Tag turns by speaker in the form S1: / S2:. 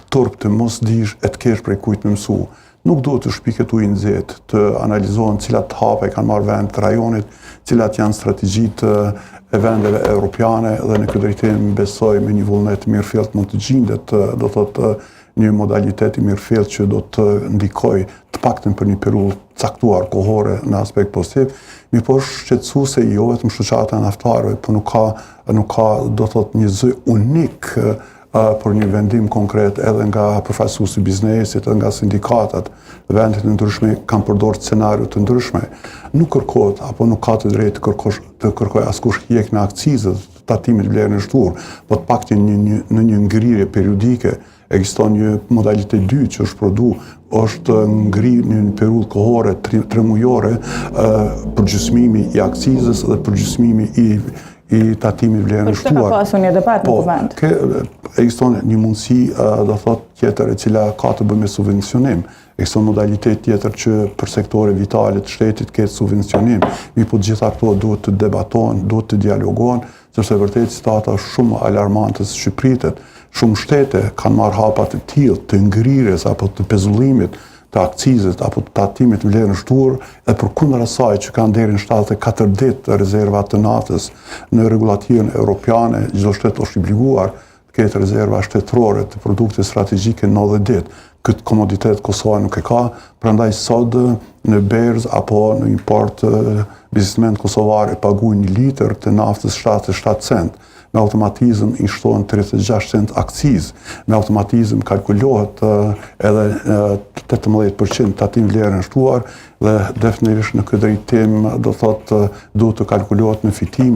S1: turp të mos dish e të kesh prej kujt me mësu. Nuk do të shpiket ujë nxehtë, të analizohen cilat hape kanë marrë vend të rajonit, cilat janë strategjitë e vendeve europiane dhe në këtë drejtim besoj me një vullnet mirëfillt mund të gjendet, do thotë një modalitet i mirëfillt që do të ndikoj të paktën për një periudhë caktuar kohore në aspekt pozitiv, mi po shqetësuese jo vetëm shoqata e naftarëve, po nuk ka do thotë një zë unik për një vendim konkret edhe nga përfaqësuesi i biznesit, edhe nga sindikatat, vendet e ndryshme kanë përdorur scenario të ndryshme. Nuk kërkohet apo nuk ka të drejtë të kërkoj askush hjekjen e akcizës, tatimit vlerën e shtuar, po të paktën në një ngrirje periodike ekziston një modalitet dytë që është është ngrirë në një periudhë kohore 3 mujore përgjysmimi i akcizës dhe përgjysmimi i tatimit vlerën e shtuar.
S2: Ka pasur një debat në kuvend.
S1: Ekziston një mundësi, do thotë tjetër, e cila ka të bëjë me subvencionim. Ekziston modalitet tjetër që për sektore vitale të shtetit ketë subvencionim. Mi po të gjitha këto duhet të debatohen, duhet të dialogohen, sepse vërtet situata është shumë alarmante së Shqipëritet. Shumë shtete kanë marrë hapa të tillë të ngrirjes apo të pezullimit të akcizës apo të tatimit të vlerën e shtuar, e përkundër asaj që kanë deri në 74 ditë rezerva të naftës në rregullativën europiane, çdo shtet është i obliguar të ketë rezerva shtetërore të produkte strategjike në 90 ditë. Këtë komoditet Kosova nuk e ka, prandaj sot në berz apo në import biznesmenët kosovarë paguajnë 1 litër të naftës 77 cent. Me automatizëm i shtohen 36 cent akcizë, me automatizëm kalkulohet edhe 18% tatim vlerën e shtuar dhe definitivisht në këtë drejtim do thotë duhet të kalkulohet në fitim